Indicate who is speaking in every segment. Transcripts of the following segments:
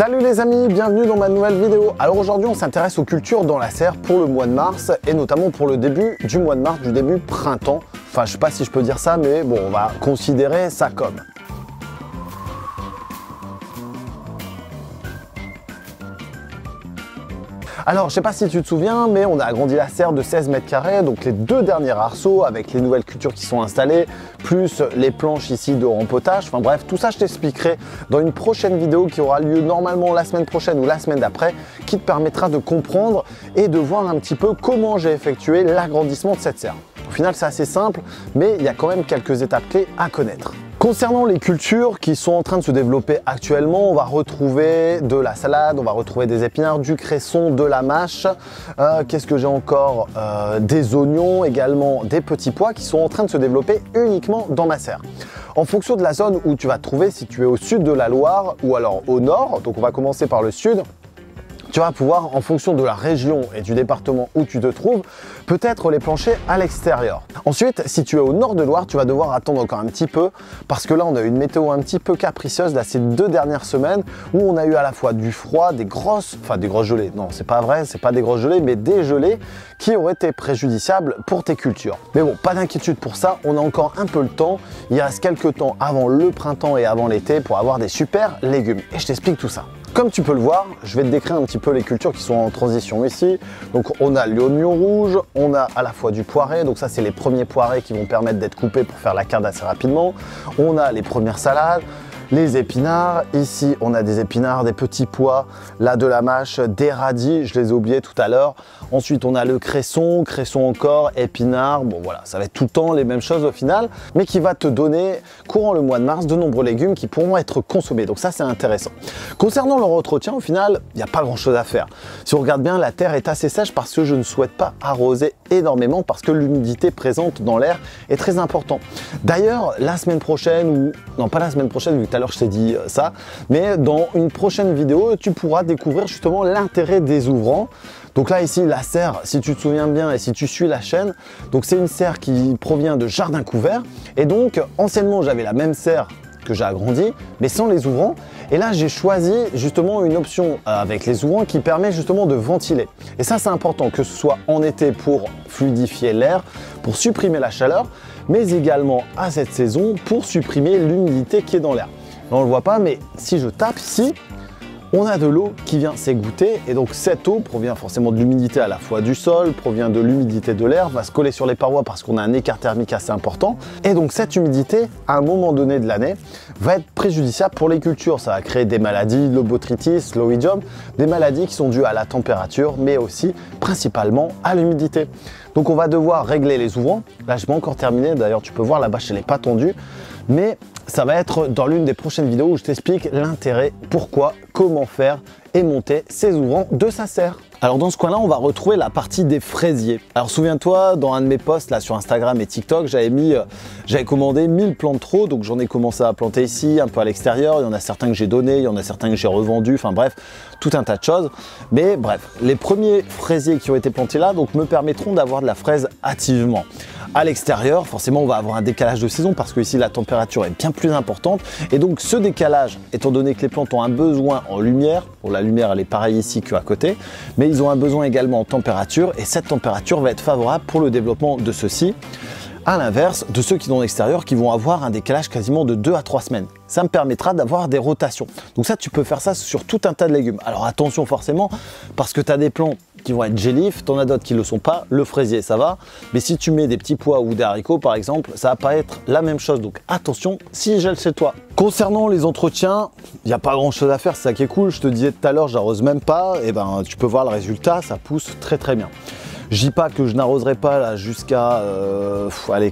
Speaker 1: Salut les amis, bienvenue dans ma nouvelle vidéo. Alors aujourd'hui on s'intéresse aux cultures dans la serre pour le mois de mars et notamment pour le début du mois de mars, du début printemps. Enfin je sais pas si je peux dire ça mais bon on va considérer ça comme. Alors, je sais pas si tu te souviens, mais on a agrandi la serre de 16 mètres carrés, donc les deux derniers arceaux avec les nouvelles cultures qui sont installées, plus les planches ici de rempotage. Enfin bref, tout ça je t'expliquerai dans une prochaine vidéo qui aura lieu normalement la semaine prochaine ou la semaine d'après, qui te permettra de comprendre et de voir un petit peu comment j'ai effectué l'agrandissement de cette serre. Au final, c'est assez simple, mais il y a quand même quelques étapes clés à connaître. Concernant les cultures qui sont en train de se développer actuellement, on va retrouver de la salade, on va retrouver des épinards, du cresson, de la mâche. Qu'est-ce que j'ai encore? Des oignons, également des petits pois qui sont en train de se développer uniquement dans ma serre. En fonction de la zone où tu vas te trouver, si tu es au sud de la Loire ou alors au nord, donc on va commencer par le sud, tu vas pouvoir, en fonction de la région et du département où tu te trouves, peut-être les plancher à l'extérieur. Ensuite, si tu es au nord de Loire, tu vas devoir attendre encore un petit peu parce que là, on a eu une météo un petit peu capricieuse là, ces deux dernières semaines où on a eu à la fois du froid, des grosses gelées. Non, c'est pas vrai, c'est pas des grosses gelées, mais des gelées qui auraient été préjudiciables pour tes cultures. Mais bon, pas d'inquiétude pour ça, on a encore un peu le temps. Il reste quelques temps avant le printemps et avant l'été pour avoir des super légumes. Et je t'explique tout ça. Comme tu peux le voir, je vais te décrire un petit peu les cultures qui sont en transition ici. Donc on a l'oignon rouge, on a à la fois du poiré, donc ça c'est les premiers poirés qui vont permettre d'être coupés pour faire la carne assez rapidement. On a les premières salades, les épinards, ici on a des épinards, des petits pois, là de la mâche, des radis, je les ai oubliés tout à l'heure. Ensuite on a le cresson, cresson encore, épinards, bon voilà, ça va être tout le temps les mêmes choses au final, mais qui va te donner, courant le mois de mars, de nombreux légumes qui pourront être consommés, donc ça c'est intéressant. Concernant leur entretien, au final, il n'y a pas grand chose à faire. Si on regarde bien, la terre est assez sèche parce que je ne souhaite pas arroser énormément parce que l'humidité présente dans l'air est très importante. D'ailleurs, la semaine prochaine, ou non pas la semaine prochaine, vu que tout à l'heure je t'ai dit ça, mais dans une prochaine vidéo, tu pourras découvrir justement l'intérêt des ouvrants. Donc là ici la serre, si tu te souviens bien et si tu suis la chaîne, donc c'est une serre qui provient de jardin couvert et donc anciennement j'avais la même serre que j'ai agrandie mais sans les ouvrants et là j'ai choisi justement une option avec les ouvrants qui permet justement de ventiler et ça c'est important que ce soit en été pour fluidifier l'air, pour supprimer la chaleur mais également à cette saison pour supprimer l'humidité qui est dans l'air. Là on le voit pas mais si je tape ici, on a de l'eau qui vient s'égoutter et donc cette eau provient forcément de l'humidité à la fois du sol, provient de l'humidité de l'air, va se coller sur les parois parce qu'on a un écart thermique assez important et donc cette humidité à un moment donné de l'année va être préjudiciable pour les cultures. Ça va créer des maladies, l'obotrytis, l'oïdium, des maladies qui sont dues à la température mais aussi principalement à l'humidité. Donc on va devoir régler les ouvrants. Là je n'ai pas encore terminé, d'ailleurs tu peux voir la bâche elle n'est pas tendue mais ça va être dans l'une des prochaines vidéos où je t'explique l'intérêt, pourquoi, comment faire et monter ces ouvrants de sa serre. Alors dans ce coin-là, on va retrouver la partie des fraisiers. Alors souviens-toi, dans un de mes posts là sur Instagram et TikTok, j'avais commandé 1000 plants de trop, donc j'en ai commencé à planter ici, un peu à l'extérieur. Il y en a certains que j'ai donnés, il y en a certains que j'ai revendus, enfin bref, tout un tas de choses. Mais bref, les premiers fraisiers qui ont été plantés là donc me permettront d'avoir de la fraise hâtivement. À l'extérieur, forcément, on va avoir un décalage de saison parce que ici la température est bien plus importante et donc ce décalage, étant donné que les plantes ont un besoin en lumière, bon, la lumière elle est pareille ici qu'à côté, mais ils ont un besoin également en température et cette température va être favorable pour le développement de ceux-ci. À l'inverse de ceux qui sont en extérieur qui vont avoir un décalage quasiment de 2 à 3 semaines. Ça me permettra d'avoir des rotations. Donc ça, tu peux faire ça sur tout un tas de légumes. Alors attention forcément, parce que tu as des plants qui vont être gélifs, tu en as d'autres qui ne le sont pas. Le fraisier, ça va. Mais si tu mets des petits pois ou des haricots, par exemple, ça va pas être la même chose. Donc attention, si gèle chez toi. Concernant les entretiens, il n'y a pas grand chose à faire, c'est ça qui est cool. Je te disais tout à l'heure, j'arrose même pas. Et ben, tu peux voir le résultat, ça pousse très très bien. Je dis pas que je n'arroserai pas là jusqu'à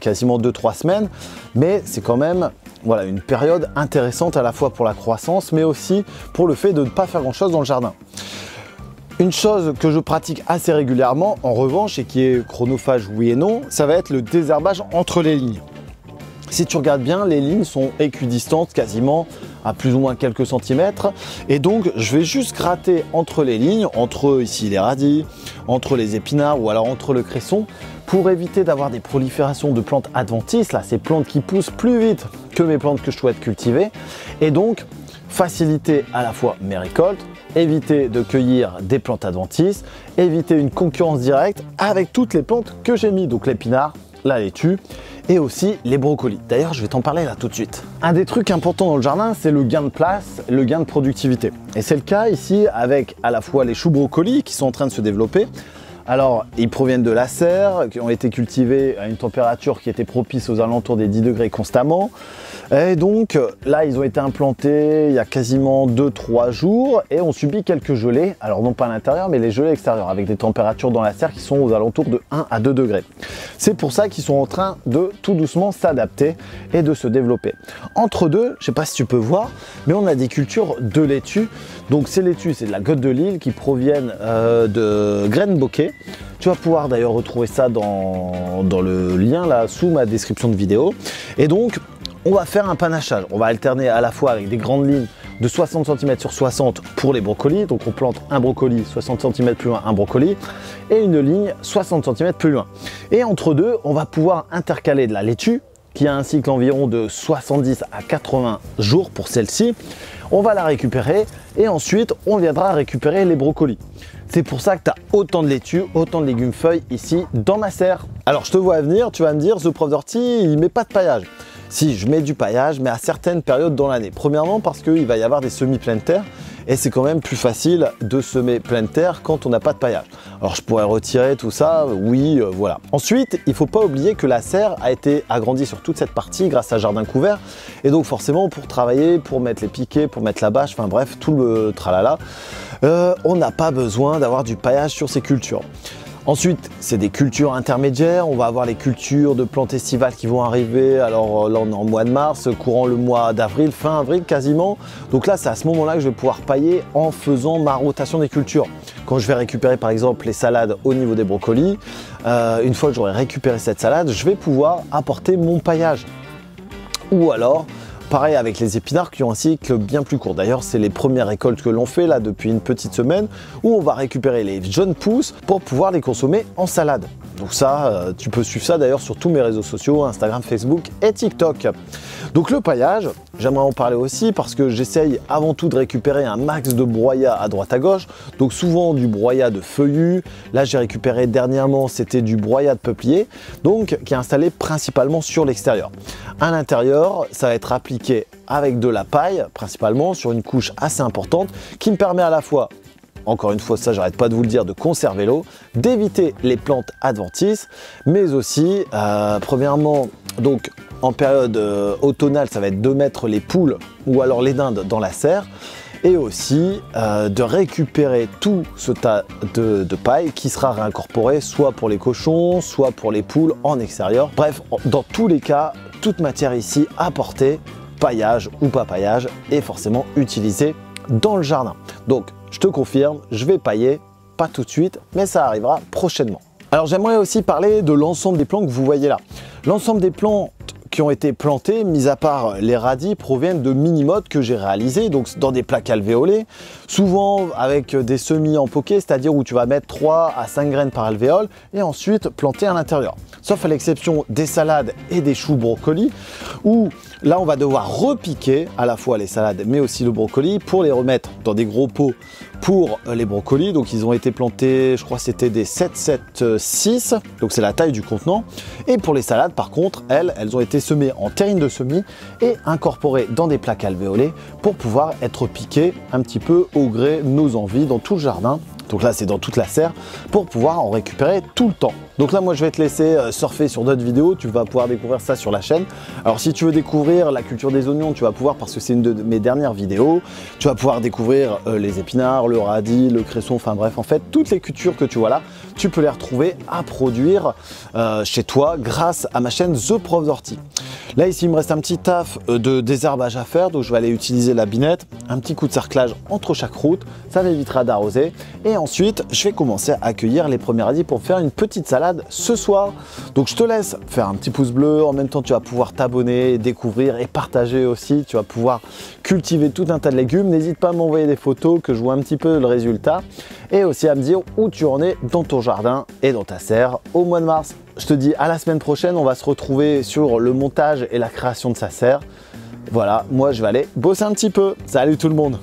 Speaker 1: quasiment 2-3 semaines, mais c'est quand même voilà, une période intéressante à la fois pour la croissance, mais aussi pour le fait de ne pas faire grand chose dans le jardin. Une chose que je pratique assez régulièrement, en revanche, et qui est chronophage oui et non, ça va être le désherbage entre les lignes. Si tu regardes bien, les lignes sont équidistantes quasiment à plus ou moins quelques centimètres. Et donc, je vais juste gratter entre les lignes, entre ici les radis, entre les épinards ou alors entre le cresson, pour éviter d'avoir des proliférations de plantes adventices, là, ces plantes qui poussent plus vite que mes plantes que je souhaite cultiver. Et donc, faciliter à la fois mes récoltes, éviter de cueillir des plantes adventices, éviter une concurrence directe avec toutes les plantes que j'ai mis, donc l'épinard, la laitue et aussi les brocolis. D'ailleurs, je vais t'en parler là tout de suite. Un des trucs importants dans le jardin, c'est le gain de place, le gain de productivité. Et c'est le cas ici avec à la fois les choux brocolis qui sont en train de se développer. Alors, ils proviennent de la serre, qui ont été cultivés à une température qui était propice aux alentours des 10 degrés constamment. Et donc, là, ils ont été implantés il y a quasiment 2-3 jours et ont subi quelques gelées. Alors, non pas à l'intérieur, mais les gelées extérieures, avec des températures dans la serre qui sont aux alentours de 1 à 2 degrés. C'est pour ça qu'ils sont en train de tout doucement s'adapter et de se développer. Entre deux, je ne sais pas si tu peux voir, mais on a des cultures de laitue. Donc, ces laitues, c'est de la Côte de Lille qui proviennent de graines bokeh. Tu vas pouvoir d'ailleurs retrouver ça dans le lien là sous ma description de vidéo. Et donc, on va faire un panachage. On va alterner à la fois avec des grandes lignes de 60 cm sur 60 pour les brocolis. Donc, on plante un brocoli 60 cm plus loin, un brocoli, et une ligne 60 cm plus loin. Et entre deux, on va pouvoir intercaler de la laitue qui a un cycle environ de 70 à 80 jours pour celle-ci. On va la récupérer et ensuite, on viendra récupérer les brocolis. C'est pour ça que tu as autant de laitue, autant de légumes feuilles ici dans ma serre. Alors je te vois venir, tu vas me dire, The Prof d'Ortie, il met pas de paillage. Si, je mets du paillage, mais à certaines périodes dans l'année. Premièrement parce qu'il va y avoir des semis pleine terre et c'est quand même plus facile de semer pleine terre quand on n'a pas de paillage. Alors je pourrais retirer tout ça, oui, voilà. Ensuite, il ne faut pas oublier que la serre a été agrandie sur toute cette partie grâce à jardin couvert. Et donc forcément, pour travailler, pour mettre les piquets, pour mettre la bâche, enfin bref, tout le tralala, on n'a pas besoin d'avoir du paillage sur ces cultures. Ensuite, c'est des cultures intermédiaires. On va avoir les cultures de plantes estivales qui vont arriver. Alors là, on est en mois de mars, courant le mois d'avril, fin avril quasiment. Donc là, c'est à ce moment-là que je vais pouvoir pailler en faisant ma rotation des cultures. Quand je vais récupérer par exemple les salades au niveau des brocolis, une fois que j'aurai récupéré cette salade, je vais pouvoir apporter mon paillage. Ou alors, pareil avec les épinards qui ont un cycle bien plus court. D'ailleurs, c'est les premières récoltes que l'on fait là depuis une petite semaine où on va récupérer les jeunes pousses pour pouvoir les consommer en salade. Donc ça, tu peux suivre ça d'ailleurs sur tous mes réseaux sociaux, Instagram, Facebook et TikTok. Donc le paillage, j'aimerais en parler aussi parce que j'essaye avant tout de récupérer un max de broyat à droite à gauche. Donc souvent du broyat de feuillus. Là, j'ai récupéré dernièrement, c'était du broyat de peuplier, donc qui est installé principalement sur l'extérieur. À l'intérieur, ça va être appliqué avec de la paille, principalement sur une couche assez importante qui me permet à la fois, encore une fois, ça j'arrête pas de vous le dire, de conserver l'eau, d'éviter les plantes adventices, mais aussi, premièrement, donc en période automnale, ça va être de mettre les poules ou alors les dindes dans la serre, et aussi de récupérer tout ce tas de paille qui sera réincorporé soit pour les cochons, soit pour les poules en extérieur. Bref, dans tous les cas, toute matière ici apportée, paillage ou pas paillage, est forcément utilisée dans le jardin. Donc, je te confirme, je vais pailler, pas tout de suite, mais ça arrivera prochainement. Alors, j'aimerais aussi parler de l'ensemble des plants que vous voyez là. L'ensemble des plantes qui ont été plantés, mis à part les radis, proviennent de mini-modes que j'ai réalisés, donc dans des plaques alvéolées, souvent avec des semis en poquet, c'est-à-dire où tu vas mettre 3 à 5 graines par alvéole et ensuite planter à l'intérieur. Sauf à l'exception des salades et des choux brocolis, où là on va devoir repiquer à la fois les salades mais aussi le brocoli pour les remettre dans des gros pots pour les brocolis. Donc ils ont été plantés, je crois c'était des 7-7-6, donc c'est la taille du contenant. Et pour les salades par contre, elles ont été semées en terrine de semis et incorporées dans des plaques alvéolées pour pouvoir être piquées un petit peu au gré de nos envies dans tout le jardin. Donc là, c'est dans toute la serre pour pouvoir en récupérer tout le temps. Donc là, moi, je vais te laisser surfer sur d'autres vidéos. Tu vas pouvoir découvrir ça sur la chaîne. Alors, si tu veux découvrir la culture des oignons, tu vas pouvoir, parce que c'est une de mes dernières vidéos, tu vas pouvoir découvrir les épinards, le radis, le cresson, enfin bref, en fait, toutes les cultures que tu vois là, tu peux les retrouver à produire chez toi grâce à ma chaîne The Prof d'Ortie. Là, ici, il me reste un petit taf de désherbage à faire. Donc, je vais aller utiliser la binette, un petit coup de cerclage entre chaque route. Ça m'évitera d'arroser. Et ensuite, je vais commencer à accueillir les premiers radis pour faire une petite salade ce soir. Donc, je te laisse faire un petit pouce bleu. En même temps, tu vas pouvoir t'abonner, découvrir et partager aussi. Tu vas pouvoir cultiver tout un tas de légumes. N'hésite pas à m'envoyer des photos que je vois un petit peu le résultat. Et aussi à me dire où tu en es dans ton jardin et dans ta serre au mois de mars. Je te dis à la semaine prochaine. On va se retrouver sur le montage et la création de sa serre. Voilà, moi je vais aller bosser un petit peu. Salut tout le monde!